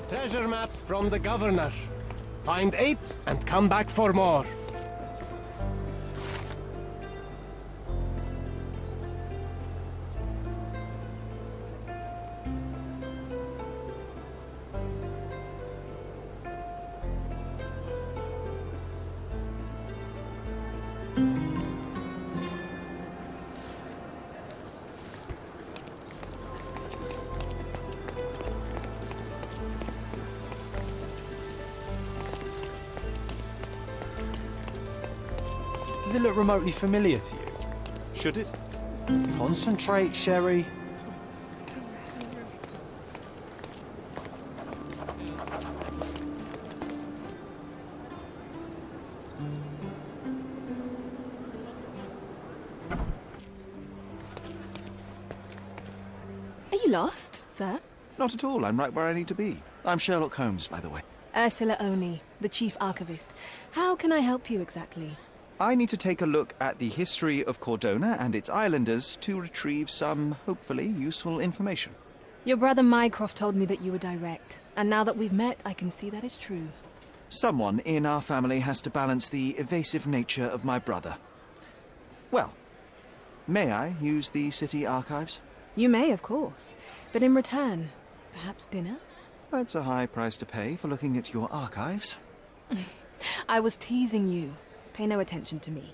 Treasure maps from the governor. Find 8 and come back for more. Does it look remotely familiar to you? Should it? Concentrate, Sherry. Are you lost, sir? Not at all. I'm right where I need to be. I'm Sherlock Holmes, by the way. Ursula Oni, the chief archivist. How can I help you exactly? I need to take a look at the history of Cordona and its islanders to retrieve some, hopefully, useful information. Your brother Mycroft told me that you were direct, and now that we've met, I can see that is true. Someone in our family has to balance the evasive nature of my brother. Well, may I use the city archives? You may, of course, but in return, perhaps dinner? That's a high price to pay for looking at your archives. I was teasing you. Pay no attention to me.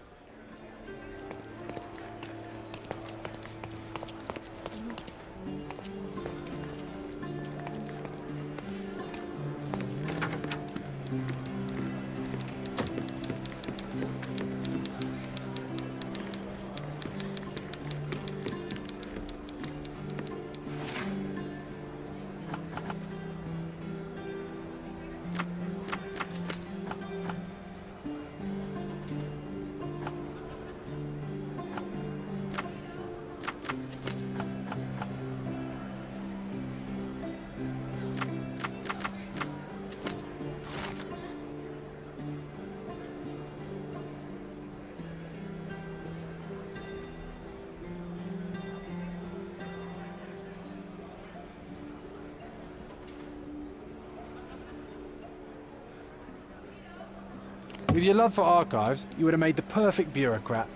With your love for archives, you would have made the perfect bureaucrat.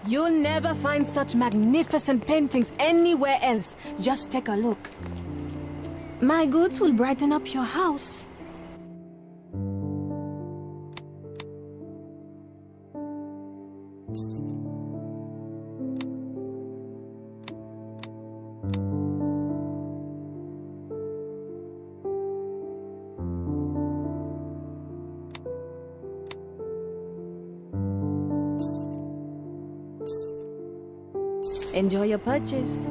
You'll never find such magnificent paintings anywhere else. Just take a look. My goods will brighten up your house. Enjoy your purchase.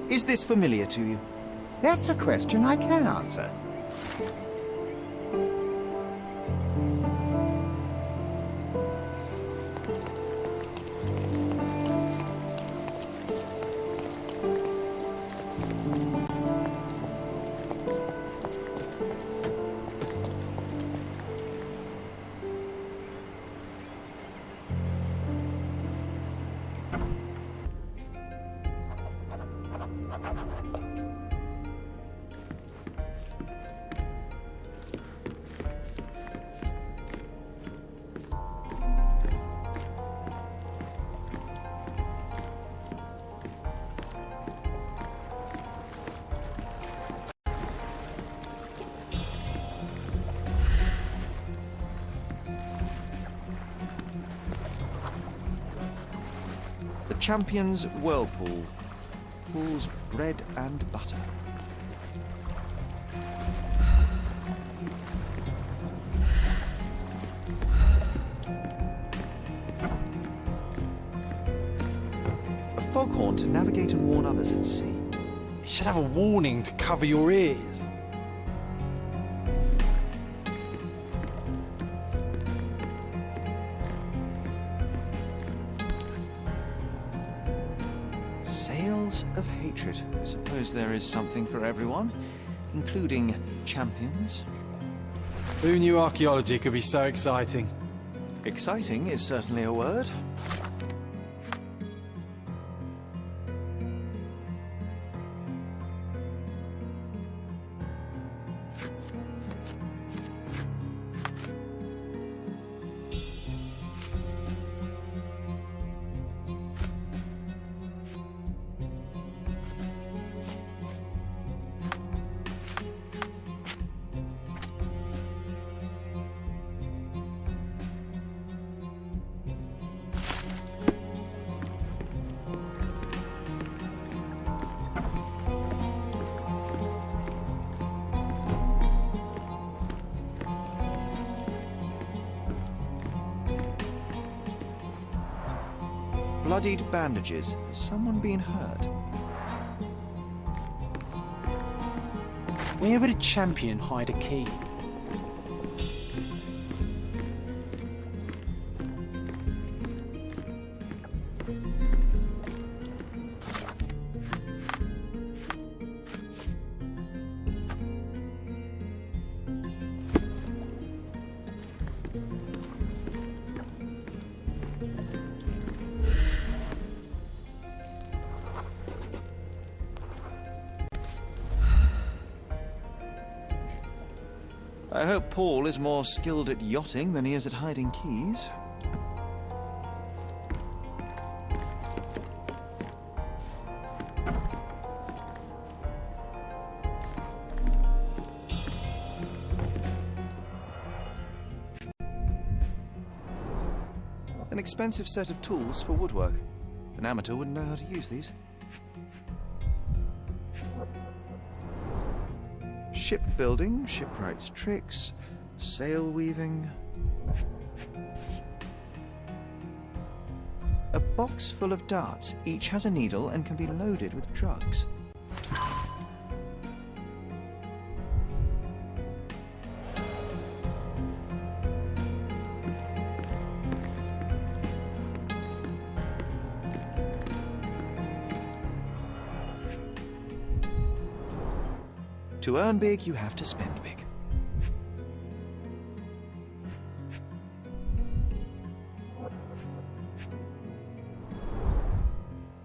Is this familiar to you? That's a question I can answer. The Champion's Whirlpool. Pool's bread and butter. A foghorn to navigate and warn others at sea. It should have a warning to cover your ears. Sails of hatred. I suppose there is something for everyone, including champions. Who knew archaeology could be so exciting? Exciting is certainly a word. Bloodied bandages. Has someone been hurt? Where would a champion hide a key? I hope Paul is more skilled at yachting than he is at hiding keys. An expensive set of tools for woodwork. An amateur wouldn't know how to use these. Shipbuilding, shipwright's tricks, sail weaving. A box full of darts. Each has a needle and can be loaded with drugs. To earn big, you have to spend big.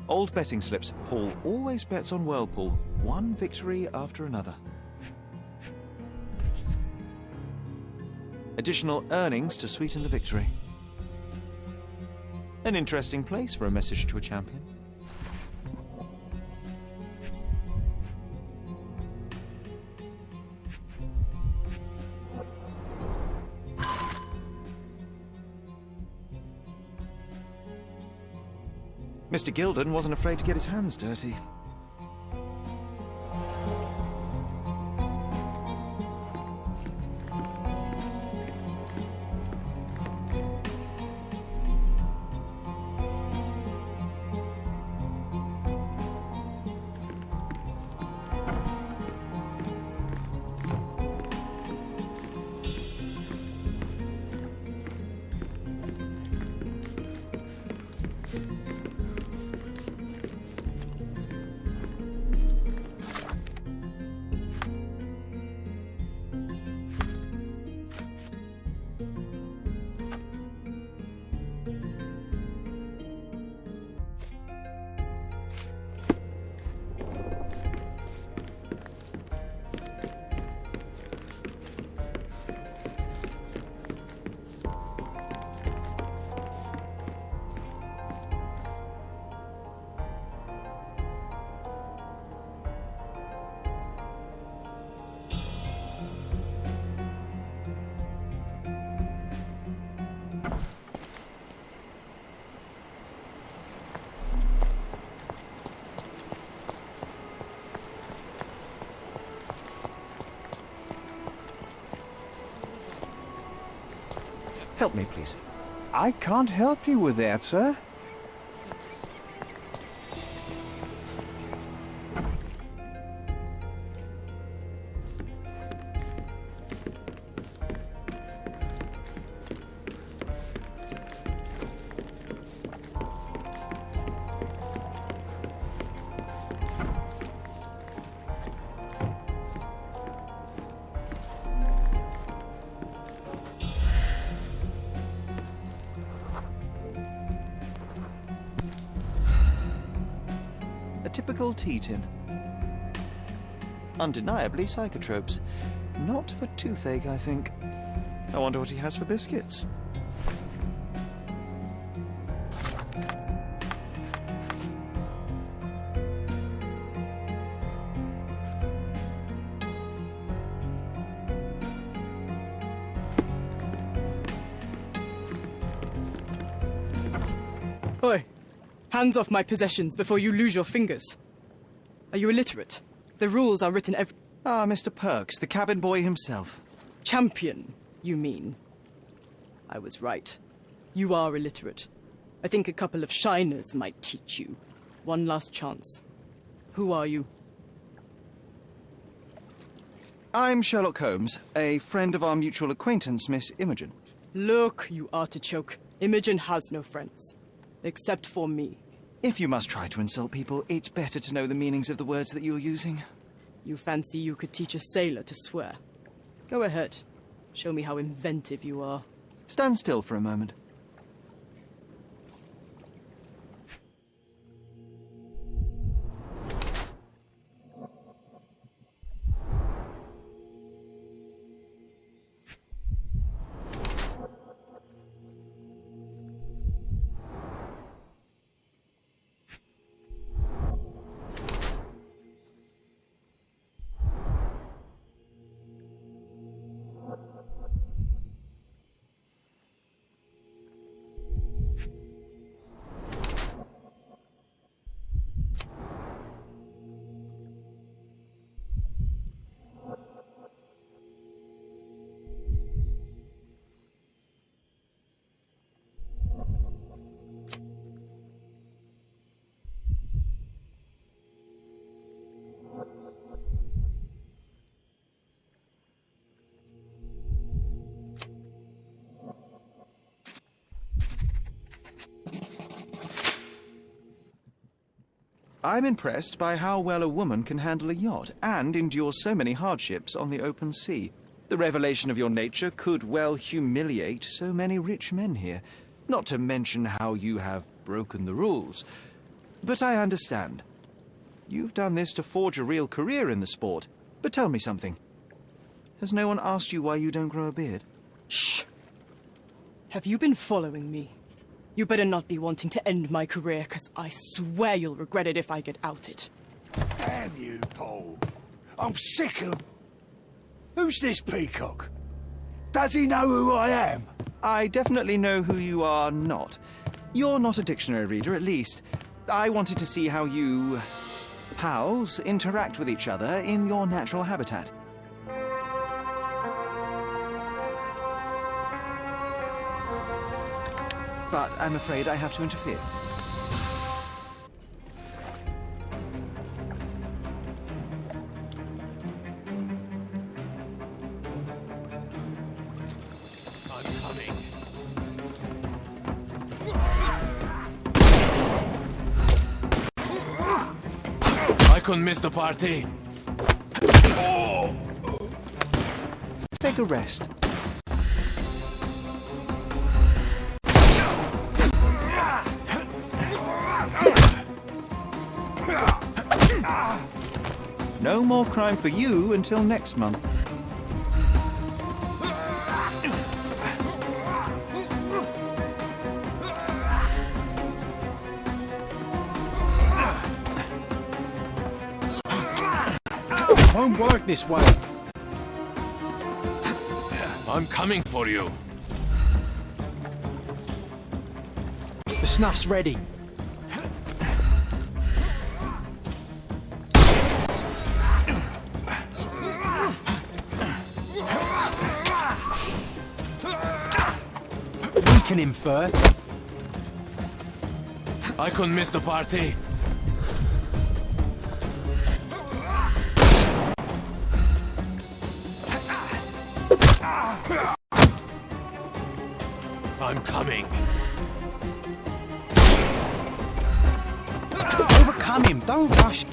Old betting slips. Paul always bets on Whirlpool. One victory after another. Additional earnings to sweeten the victory. An interesting place for a message to a champion. Mr. Gilden wasn't afraid to get his hands dirty. Help me, please. I can't help you with that, sir. A typical tea tin. Undeniably psychotropes. Not for toothache, I think. I wonder what he has for biscuits. Oi! Hands off my possessions before you lose your fingers. Are you illiterate? The rules are written every... Ah, Mr. Perks, the cabin boy himself. Champion, you mean? I was right. You are illiterate. I think a couple of shiners might teach you. One last chance. Who are you? I'm Sherlock Holmes, a friend of our mutual acquaintance, Miss Imogen. Look, you artichoke. Imogen has no friends. Except for me. If you must try to insult people, it's better to know the meanings of the words that you're using. You fancy you could teach a sailor to swear? Go ahead. Show me how inventive you are. Stand still for a moment. I'm impressed by how well a woman can handle a yacht and endure so many hardships on the open sea. The revelation of your nature could well humiliate so many rich men here, not to mention how you have broken the rules. But I understand. You've done this to forge a real career in the sport. But tell me something. Has no one asked you why you don't grow a beard? Shh! Have you been following me? You better not be wanting to end my career, because I swear you'll regret it if I get outed. Damn you, Paul. I'm sick of... Who's this peacock? Does he know who I am? I definitely know who you are not. You're not a dictionary reader, at least. I wanted to see how you... pals interact with each other in your natural habitat. But I'm afraid I have to interfere. I'm coming. I couldn't miss the party. Take a rest. No more crime for you until next month. Won't work this way. I'm coming for you. The snuff's ready. Weaken him first. I couldn't miss the party. I'm coming. Overcome him, don't rush.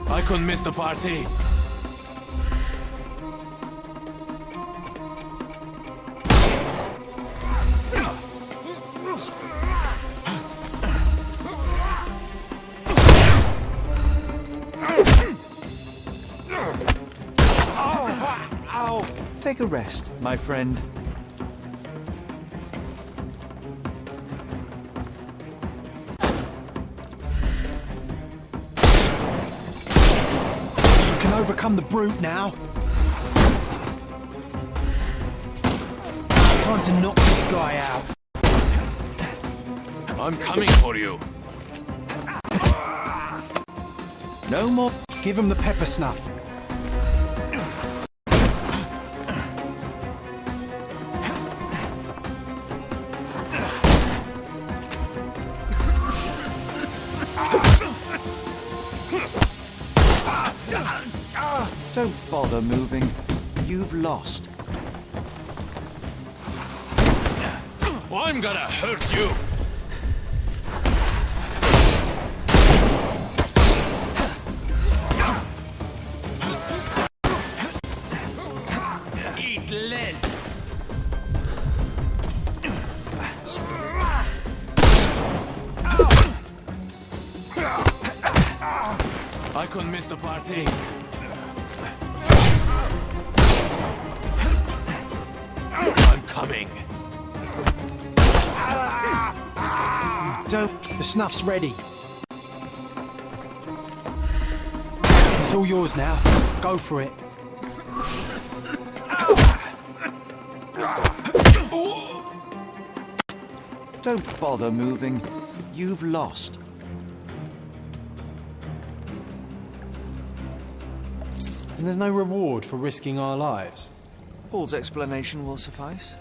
I couldn't miss the party. Take a rest, my friend. You can overcome the brute now. Time to knock this guy out. I'm coming for you. No more. Give him the pepper snuff. Don't bother moving. You've lost. I'm gonna hurt you. Eat lead. I couldn't miss the party. I'm coming. Don't. The snuff's ready. It's all yours now. Go for it. Don't bother moving. You've lost. And there's no reward for risking our lives. Paul's explanation will suffice.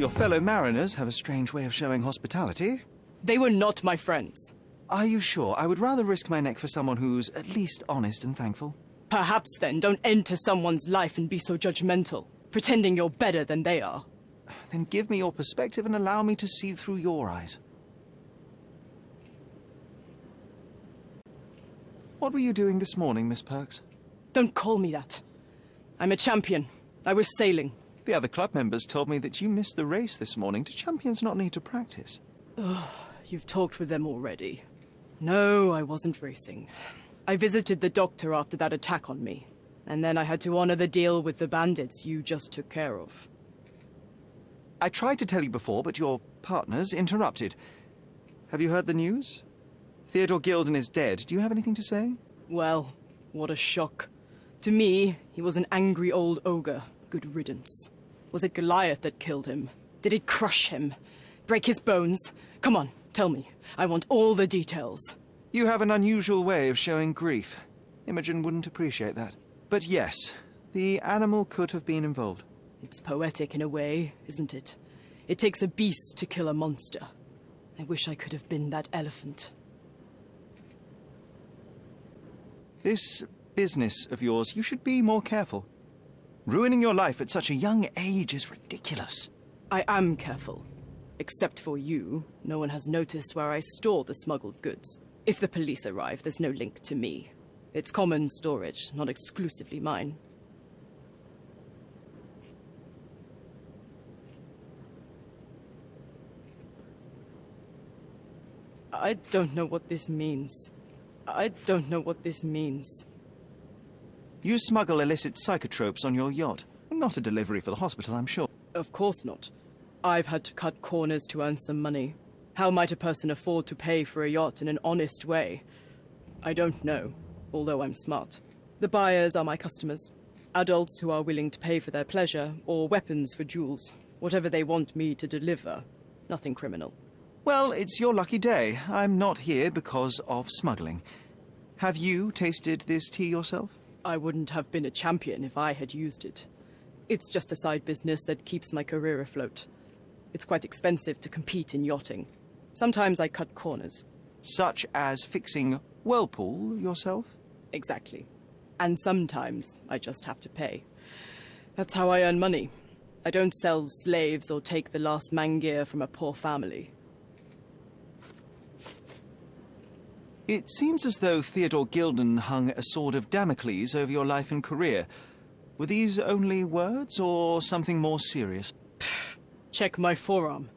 Your fellow mariners have a strange way of showing hospitality. They were not my friends. Are you sure? I would rather risk my neck for someone who's at least honest and thankful. Perhaps then don't enter someone's life and be so judgmental, pretending you're better than they are. Then give me your perspective and allow me to see through your eyes. What were you doing this morning, Miss Perks? Don't call me that. I'm a champion. I was sailing. The other club members told me that you missed the race this morning. Do champions not need to practice? You've talked with them already. No, I wasn't racing. I visited the doctor after that attack on me, and then I had to honor the deal with the bandits you just took care of. I tried to tell you before, but your partners interrupted. Have you heard the news? Theodore Gilden is dead. Do you have anything to say? Well, what a shock. To me, he was an angry old ogre. Good riddance. Was it Goliath that killed him? Did it crush him? Break his bones? Come on, tell me. I want all the details. You have an unusual way of showing grief. Imogen wouldn't appreciate that. But yes, the animal could have been involved. It's poetic in a way, isn't it? It takes a beast to kill a monster. I wish I could have been that elephant. This business of yours, you should be more careful. Ruining your life at such a young age is ridiculous. I am careful. Except for you, no one has noticed where I store the smuggled goods. If the police arrive, there's no link to me. It's common storage, not exclusively mine. I don't know what this means. I don't know what this means. You smuggle illicit psychotropes on your yacht. Not a delivery for the hospital, I'm sure. Of course not. I've had to cut corners to earn some money. How might a person afford to pay for a yacht in an honest way? I don't know, although I'm smart. The buyers are my customers. Adults who are willing to pay for their pleasure, or weapons for jewels. Whatever they want me to deliver. Nothing criminal. Well, it's your lucky day. I'm not here because of smuggling. Have you tasted this tea yourself? I wouldn't have been a champion if I had used it. It's just a side business that keeps my career afloat. It's quite expensive to compete in yachting. Sometimes I cut corners. Such as fixing whirlpool yourself? Exactly. And sometimes I just have to pay. That's how I earn money. I don't sell slaves or take the last mangear from a poor family. It seems as though Theodore Gilden hung a sword of Damocles over your life and career. Were these only words or something more serious? Check my forearm.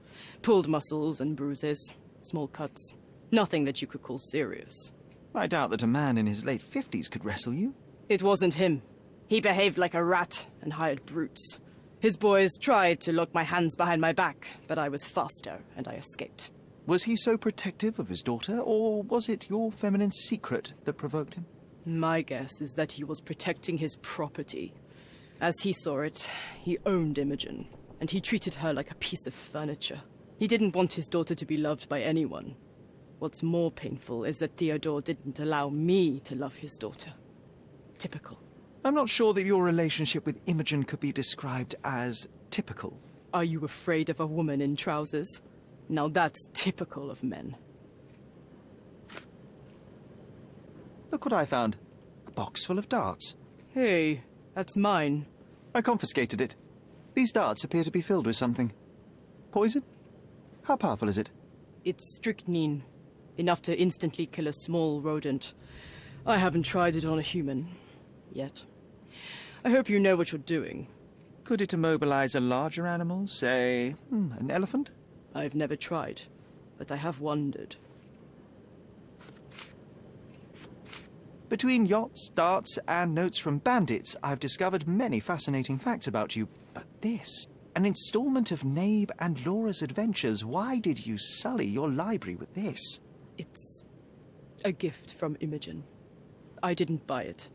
Pulled muscles and bruises. Small cuts. Nothing that you could call serious. I doubt that a man in his late 50s could wrestle you. It wasn't him. He behaved like a rat and hired brutes. His boys tried to lock my hands behind my back, but I was faster and I escaped. Was he so protective of his daughter, or was it your feminine secret that provoked him? My guess is that he was protecting his property. As he saw it, he owned Imogen, and he treated her like a piece of furniture. He didn't want his daughter to be loved by anyone. What's more painful is that Theodore didn't allow me to love his daughter. Typical. I'm not sure that your relationship with Imogen could be described as typical. Are you afraid of a woman in trousers? Now that's typical of men. Look what I found. A box full of darts. Hey, that's mine. I confiscated it. These darts appear to be filled with something. Poison? How powerful is it? It's strychnine. Enough to instantly kill a small rodent. I haven't tried it on a human. Yet. I hope you know what you're doing. Could it immobilize a larger animal, say, an elephant? I've never tried, but I have wondered. Between yachts, darts, and notes from bandits, I've discovered many fascinating facts about you. But this, an installment of Nabe and Laura's adventures. Why did you sully your library with this? It's a gift from Imogen. I didn't buy it.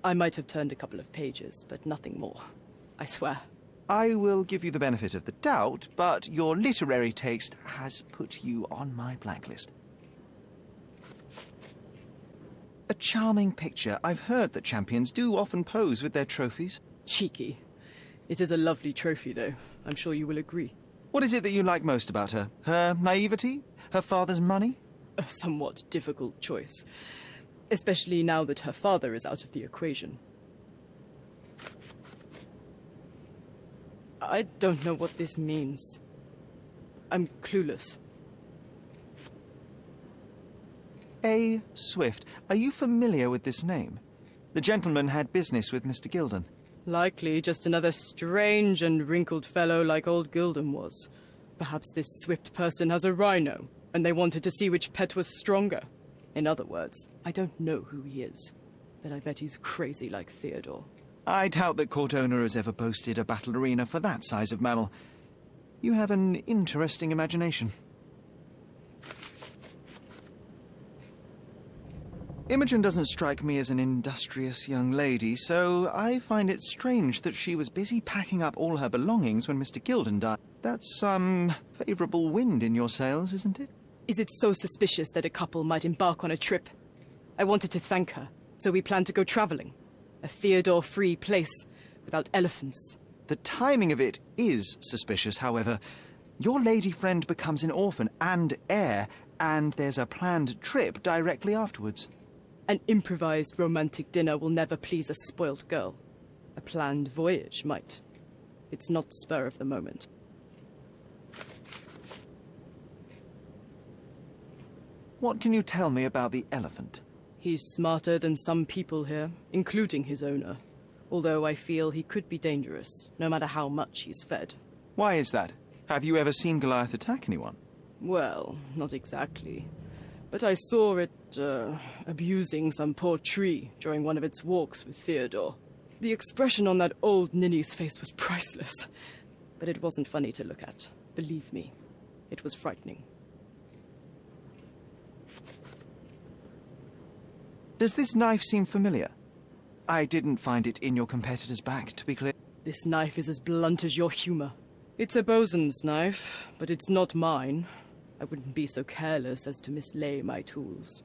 I might have turned a couple of pages, but nothing more. I swear. I will give you the benefit of the doubt, but your literary taste has put you on my blacklist. A charming picture. I've heard that champions do often pose with their trophies. Cheeky. It is a lovely trophy, though. I'm sure you will agree. What is it that you like most about her? Her naivety? Her father's money? A somewhat difficult choice, especially now that her father is out of the equation. I don't know what this means. I'm clueless. A. Swift. Are you familiar with this name? The gentleman had business with Mr. Gilden. Likely just another strange and wrinkled fellow like old Gilden was. Perhaps this Swift person has a rhino, and they wanted to see which pet was stronger. In other words, I don't know who he is, but I bet he's crazy like Theodore. I doubt that court owner has ever boasted a battle arena for that size of mammal. You have an interesting imagination. Imogen doesn't strike me as an industrious young lady, so I find it strange that she was busy packing up all her belongings when Mr. Gilden died. That's some favourable wind in your sails, isn't it? Is it so suspicious that a couple might embark on a trip? I wanted to thank her, so we planned to go travelling. A Theodore-free place, without elephants. The timing of it is suspicious, however. Your lady friend becomes an orphan and heir, and there's a planned trip directly afterwards. An improvised romantic dinner will never please a spoilt girl. A planned voyage might. It's not spur of the moment. What can you tell me about the elephant? He's smarter than some people here, including his owner. Although I feel he could be dangerous, no matter how much he's fed. Why is that? Have you ever seen Goliath attack anyone? Well, not exactly. But I saw it, abusing some poor tree during one of its walks with Theodore. The expression on that old ninny's face was priceless. But it wasn't funny to look at. Believe me, it was frightening. Does this knife seem familiar? I didn't find it in your competitor's back, to be clear. This knife is as blunt as your humor. It's a bosun's knife, but it's not mine. I wouldn't be so careless as to mislay my tools.